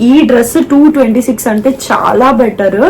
ఈ డ్రెస్ 226 అంటే చాలా better.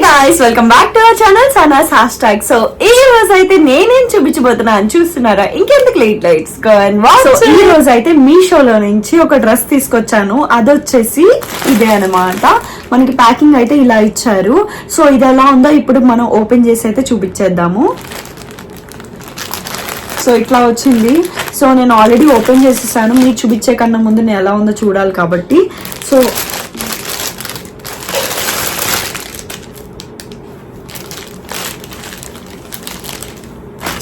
guys, welcome back to our channel Sana's hashtag. So ఈ రోజు అయితే నేనేం చూపించబోతున్నాను చూస్తున్నారా? ఇంకెందుకు late lights go and watch. So ఈ రోజు అయితే మీషోలో నుంచి ఒక డ్రెస్ తీసుకొచ్చాను. అదొచ్చేసి ఇదే అన్నమాట. మనకి ప్యాకింగ్ అయితే ఇలా ఇచ్చారు. సో ఇది ఎలా ఉందో ఇప్పుడు మనం ఓపెన్ చేసి అయితే చూపించేద్దాము. సో ఇట్లా వచ్చింది. సో నేను ఆల్రెడీ ఓపెన్ చేసేసాను. మీకు చూపించే కన్నా ముందు నేను ఎలా ఉందో చూడాలి కాబట్టి.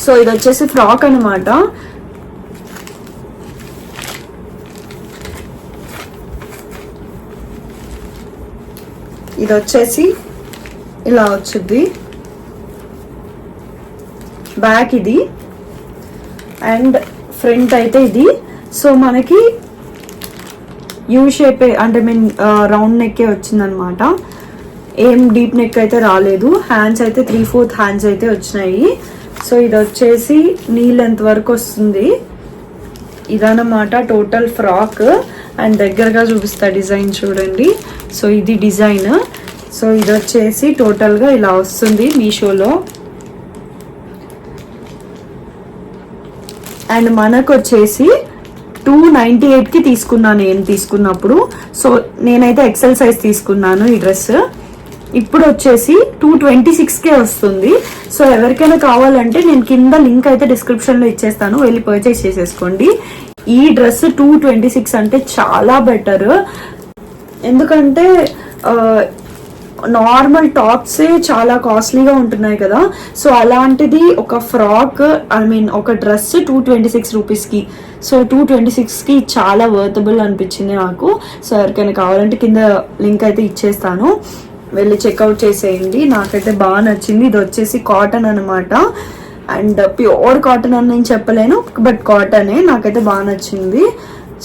సో ఇది వచ్చేసి ఫ్రాక్ అనమాట. ఇది వచ్చేసి ఇలా వచ్చింది. బ్యాక్ ఇది అండ్ ఫ్రంట్ అయితే ఇది. సో మనకి యూ షేప్ అంటే మీన్ రౌండ్ నెక్ వచ్చింది అనమాట. ఏం డీప్ నెక్ అయితే రాలేదు. హ్యాండ్స్ అయితే 3/4 హ్యాండ్స్ అయితే వచ్చినాయి. సో ఇది వచ్చేసి నీ లెంత్ వరకు వస్తుంది. ఇదన్నమాట టోటల్ ఫ్రాక్. అండ్ దగ్గరగా చూపిస్తా డిజైన్ చూడండి. సో ఇది డిజైన్. సో ఇది వచ్చేసి టోటల్గా ఇలా వస్తుంది మీషోలో. అండ్ మనకు వచ్చేసి 298కి తీసుకున్నాను నేను తీసుకున్నప్పుడు. సో నేనైతే ఎక్సెల్ సైజ్ తీసుకున్నాను ఈ డ్రెస్. ఇప్పుడు వచ్చేసి 226కే వస్తుంది. సో ఎవరికైనా కావాలంటే నేను కింద లింక్ అయితే డిస్క్రిప్షన్ లో ఇచ్చేస్తాను, వెళ్ళి పర్చేస్ చేసేసుకోండి. ఈ డ్రెస్ 226 అంటే చాలా బెటర్. ఎందుకంటే నార్మల్ టాప్సే చాలా కాస్ట్లీగా ఉంటున్నాయి కదా. సో అలాంటిది ఒక ఫ్రాక్ ఒక డ్రెస్ 226 రూపీస్కి. సో 226కి చాలా వర్తబుల్ అనిపించింది నాకు. సో ఎవరికైనా కావాలంటే కింద లింక్ అయితే ఇచ్చేస్తాను, వెళ్ళి చెక్అవుట్ చేసేయండి. నాకైతే బాగా నచ్చింది. ఇది వచ్చేసి కాటన్ అనమాట. అండ్ ప్యూర్ కాటన్ అని నేను చెప్పలేను, బట్ కాటనే. నాకైతే బాగా నచ్చింది.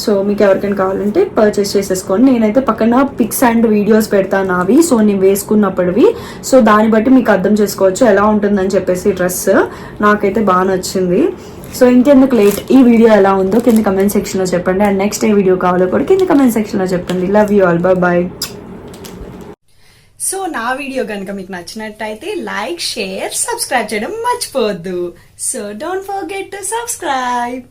సో మీకు ఎవరికైనా కావాలంటే పర్చేస్ చేసేసుకోండి. నేనైతే పక్కన పిక్స్ అండ్ వీడియోస్ పెడతాను అవి. సో నేను వేసుకున్నప్పటివి. సో దాన్ని బట్టి మీకు అర్థం చేసుకోవచ్చు ఎలా ఉంటుందని చెప్పేసి డ్రెస్. నాకైతే బాగా నచ్చింది. సో ఇంకెందుకు లేట్, ఈ వీడియో ఎలా ఉందో కింద కమెంట్ సెక్షన్లో చెప్పండి. అండ్ నెక్స్ట్ ఏ వీడియో కావాలో కూడా కింద కమెంట్ సెక్షన్లో చెప్పండి. Love you all, bye. So నా వీడియో కనుక మీకు నచ్చినట్టయితే లైక్, షేర్, సబ్స్క్రైబ్ చేయడం మర్చిపోవద్దు. So don't forget to subscribe.